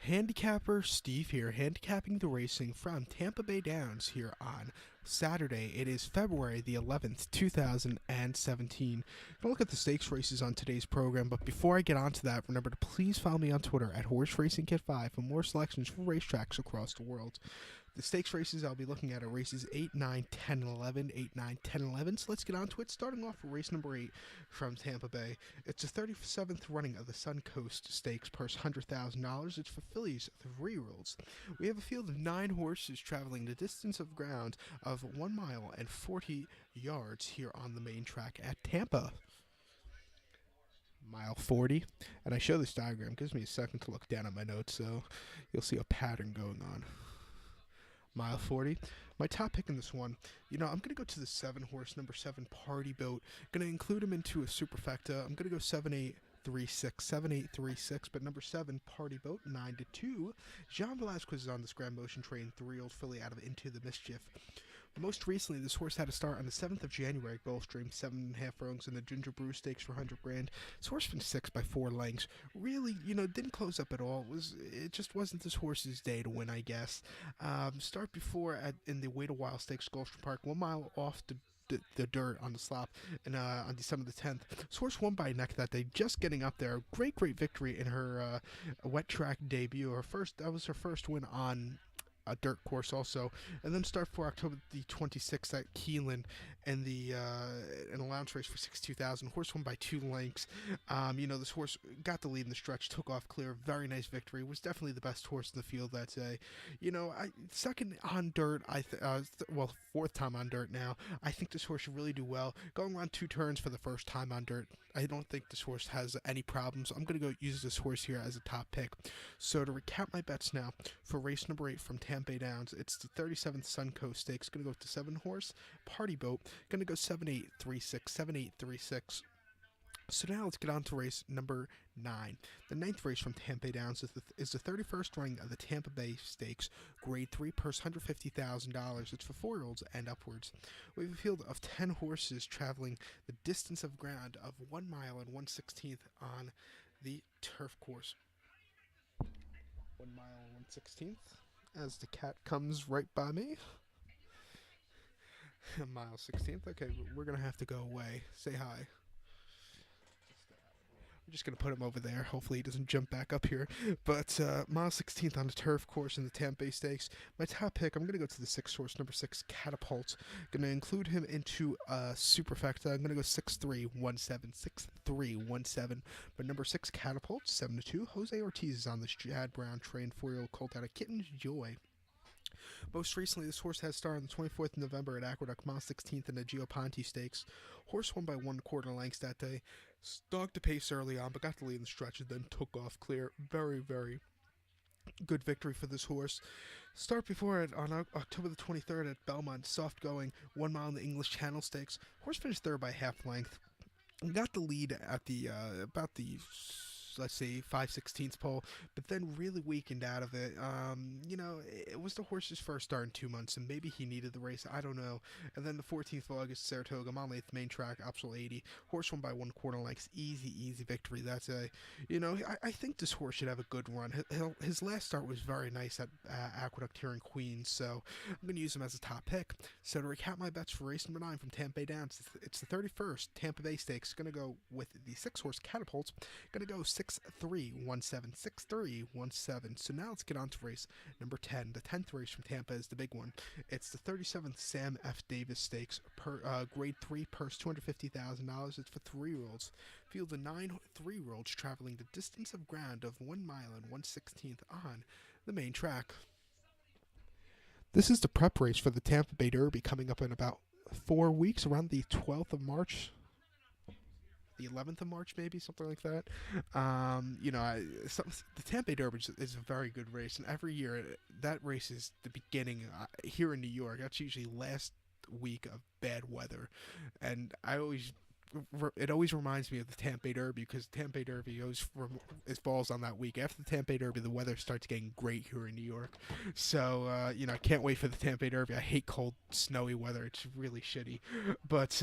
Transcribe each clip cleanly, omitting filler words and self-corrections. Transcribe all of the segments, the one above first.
Handicapper Steve here, handicapping the racing from Tampa Bay Downs here on Saturday. It is February the 11th, 2017. Gonna look at the stakes races on today's program, but before I get onto that, remember to please follow me on Twitter at Horse Racing Kit 5 for more selections for racetracks across the world. The stakes races I'll be looking at are races 8, 9, 10, and 11. 8, 9, 10, and 11. So let's get on to it. Starting off with race number 8 from Tampa Bay. It's the 37th running of the Suncoast Stakes, purse $100,000. It's for fillies, 3-year-olds. We have a field of 9 horses traveling the distance of ground of 1 mile and 40 yards here on the main track at Tampa. Mile 40. And I show this diagram. It gives me a second to look down at my notes, so you'll see a pattern going on. Mile 40. My top pick in this one, I'm going to go to the 7 horse, number 7, Party Boat. Going to include him into a superfecta. I'm going to go 7-8-3-6, 7-8-3-6, but number 7, Party Boat, 9-2. Jean Velasquez is on this Grand Motion train, 3-year-old filly out of Into the Mischief. Most recently, this horse had a start on the 7th of January at Gulfstream, 7.5 furlongs in the Ginger Brew Stakes for 100 grand. This horse finished 6 by 4 lengths. Really, didn't close up at all. It just wasn't this horse's day to win, I guess. Start before in the Wait a While Stakes, Gulfstream Park, 1 mile off the dirt on the slop, and on December the 10th. This horse won by a neck that day, just getting up there. Great victory in her wet track debut. That was her first win on a dirt course also, and then start for October the 26th at Keeneland and an allowance race for 62,000. Horse won by 2 lengths. This horse got the lead in the stretch, took off clear, very nice victory. Was definitely the best horse in the field that day. Second on dirt. Fourth time on dirt now. I think this horse should really do well. Going around 2 turns for the first time on dirt. I don't think this horse has any problems. I'm gonna go use this horse here as a top pick. So to recap my bets now for race number 8 from Tampa Bay Downs, it's the 37th Suncoast Stakes. Gonna go with the 7 horse Party Boat. Gonna go 7-8-3-6, 7-8-3-6. So now let's get on to race number 9. The 9th race from Tampa Bay Downs is the 31st running of the Tampa Bay Stakes, Grade 3, purse $150,000. It's for 4-year-olds and upwards. We have a field of 10 horses traveling the distance of ground of 1 mile and 1/16th on the turf course. 1 mile and 1/16th. As the cat comes right by me. Mile 16th. Okay, we're gonna have to go away. Say hi. We're just gonna put him over there. Hopefully he doesn't jump back up here. But mile 16th on the turf course in the Tampa Bay Stakes. My top pick, I'm gonna go to the 6 horse, number 6, Catapult. Gonna include him into a superfecta. I'm gonna go 6-3-1-7, 6-3-1-7. But number 6, Catapult, 7-2. Jose Ortiz is on this Jad Brown trained 4-year-old colt out of Kitten's Joy. Most recently, this horse has started on the 24th of November at Aqueduct, mile 16th in the Gioponte Stakes. Horse won by 1/4 lengths that day. Dogged the pace early on, but got the lead in the stretch and then took off clear. Very good victory for this horse. Start before it on October the 23rd at Belmont, soft going, 1 mile in the English Channel Stakes. Horse finished third by half length. Got the lead at the about the, let's say, 5/16 pole, but then really weakened out of it. It was the horse's first start in 2 months, and maybe he needed the race. I don't know. And then the 14th of August, Saratoga, mile 8th main track, optional 80. Horse won by 1/4 lengths. Easy victory that day. I think this horse should have a good run. His last start was very nice at Aqueduct here in Queens, so I'm going to use him as a top pick. So to recap my bets for race number 9 from Tampa Bay Downs, it's the 31st Tampa Bay Stakes. Going to go with the 6 horse Catapult. Going to go 6-3-1-7, 6-3-1-7. So now let's get on to race number 10. The 10th race from Tampa is the big one. It's the 37th Sam F. Davis Stakes, Grade 3, purse $250,000. It's for 3-year-olds. Field of 9 3-year-olds traveling the distance of ground of 1 mile and 1/16th on the main track. This is the prep race for the Tampa Bay Derby coming up in about 4 weeks, around the 12th of March. The 11th of March, maybe, something like that. The Tampa Bay Derby is a very good race, and every year that race is the beginning here in New York. That's usually last week of bad weather, and I always it always reminds me of the Tampa Bay Derby, because Tampa Bay Derby always it falls on that week. After the Tampa Bay Derby, the weather starts getting great here in New York. So I can't wait for the Tampa Bay Derby. I hate cold, snowy weather. It's really shitty. But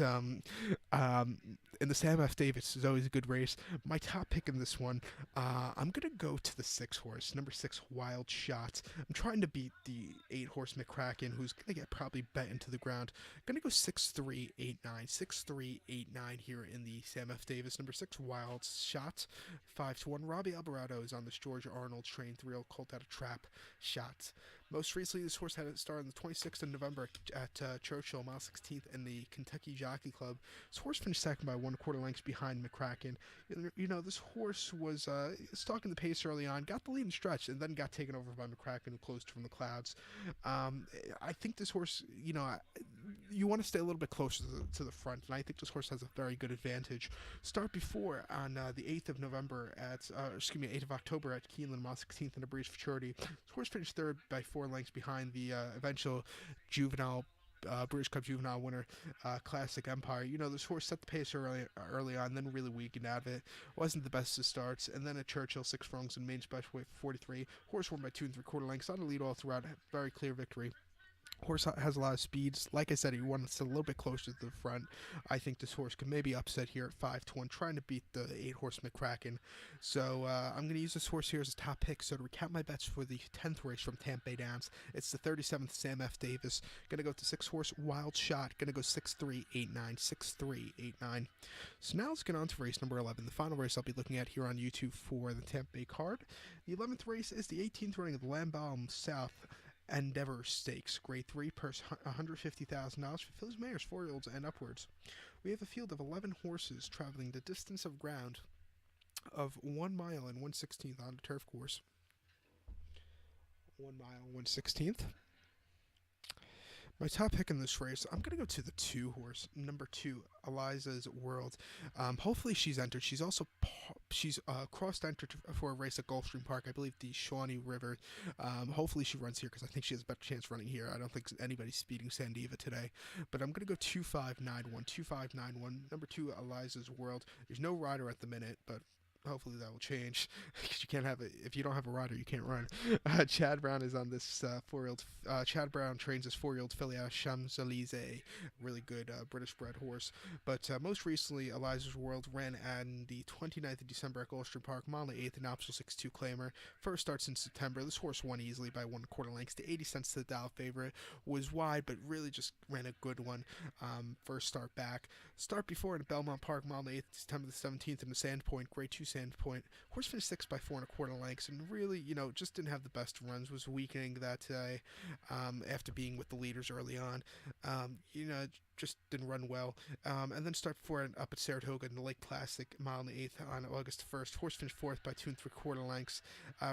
in the Sam F. Davis is always a good race. My top pick in this one, I'm gonna go to the 6 horse, number 6, Wild Shot. I'm trying to beat the 8 horse McCracken, who's gonna get probably bet into the ground. I'm gonna go 6-3-8-9, 6-3-8-9 here in the Sam F. Davis. Number 6, Wild Shot, 5-1. Robbie Alvarado is on this George Arnold trained 3-year-old colt out of Trap Shot. Most recently, this horse had a start on the 26th of November at Churchill, mile 16th, in the Kentucky Jockey Club. This horse finished second by 1/4 lengths behind McCracken. This horse was stalking the pace early on, got the lead and stretch, and then got taken over by McCracken, who closed from the clouds. I think this horse, you want to stay a little bit closer to the front, and I think this horse has a very good advantage. Start before on the 8th of November 8th of October at Keeneland, mile 16th in a Breeze Futurity. This horse finished third by 4 lengths behind the eventual juvenile British Cup juvenile winner, Classic Empire. This horse set the pace early on, then really weakened out of it. Wasn't the best of starts, and then at Churchill, 6 furlongs and main special weight 43. Horse won by 2 3/4 lengths, on the lead all throughout. Very clear victory. Horse has a lot of speeds. Like I said, he wants a little bit closer to the front. I think this horse could maybe upset here at 5-1, trying to beat the 8-horse McCracken. So I'm going to use this horse here as a top pick. So to recap my bets for the 10th race from Tampa Bay Downs, it's the 37th Sam F. Davis. Going to go with the 6-horse Wild Shot. Going to go 6-3-8-9, 6-3-8-9. So now let's get on to race number 11, the final race I'll be looking at here on YouTube for the Tampa Bay card. The 11th race is the 18th running of the Lambaum South Endeavor Stakes, Grade 3, purse $150,000 for fillies, mares, 4-year-olds, and upwards. We have a field of 11 horses traveling the distance of ground of 1 mile and 1/16 on a turf course. 1 mile and 1/16. My top pick in this race, I'm going to go to the 2-horse, number 2, Eliza's World. Hopefully she's entered. She's also cross-entered for a race at Gulfstream Park, I believe the Shawnee River. Hopefully she runs here, because I think she has a better chance running here. I don't think anybody's speeding Sandiva today. But I'm going to go 2-5-9-1, 2-5-9-1, number 2, Eliza's World. There's no rider at the minute, but hopefully that will change, because you can't have it if you don't have a rider. You can't run. Chad Brown is on this 4-year-old. Chad Brown trains this 4-year-old filly out of Champs-Élysées, really good British-bred horse. But most recently, Eliza's World ran on the 29th of December at Gulfstream Park, mile 8th, an optional 6-2 claimer. First start since September. This horse won easily by 1/4 lengths to 80 cents to the dial favorite. Was wide, but really just ran a good one. First start back. Start before in Belmont Park, mile 8th, September the 17th in the Sandpoint, Grade 2 Sandpoint. Horse finished 6 by 4 1/4 lengths, and really, just didn't have the best runs. Was weakening that day after being with the leaders early on. Just didn't run well. And then start before and up at Saratoga in the Lake Classic, mile 8th on August 1st. Horse finished 4th by 2 3/4 lengths.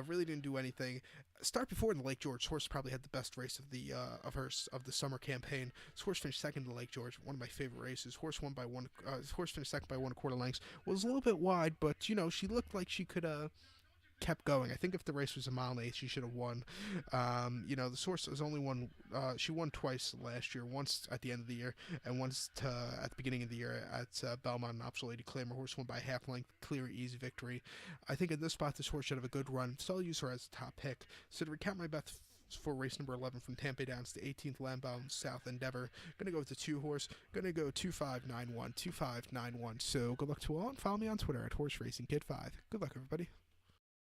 Really didn't do anything. Start before in the Lake George. Horse probably had the best race of the summer campaign. This horse finished second in the Lake George, one of my favorite races. Horse finished second by 1/4 lengths. Was a little bit wide, but she looked like she could kept going. I think if the race was a mile and 1/8, she should have won. The horse has only won. She won twice last year. Once at the end of the year, and once at the beginning of the year at Belmont and Optional Lady Claimer. Horse won by half length, clear, easy victory. I think in this spot, this horse should have a good run. So I'll use her as a top pick. So to recount my bets for race number 11 from Tampa Bay Downs, the 18th Lambaum South Endeavor. Gonna go with the 2-horse. Gonna go 2-5-9-1, 2-5-9-1. So good luck to all, and follow me on Twitter at HorseRacingKid5. Good luck, everybody.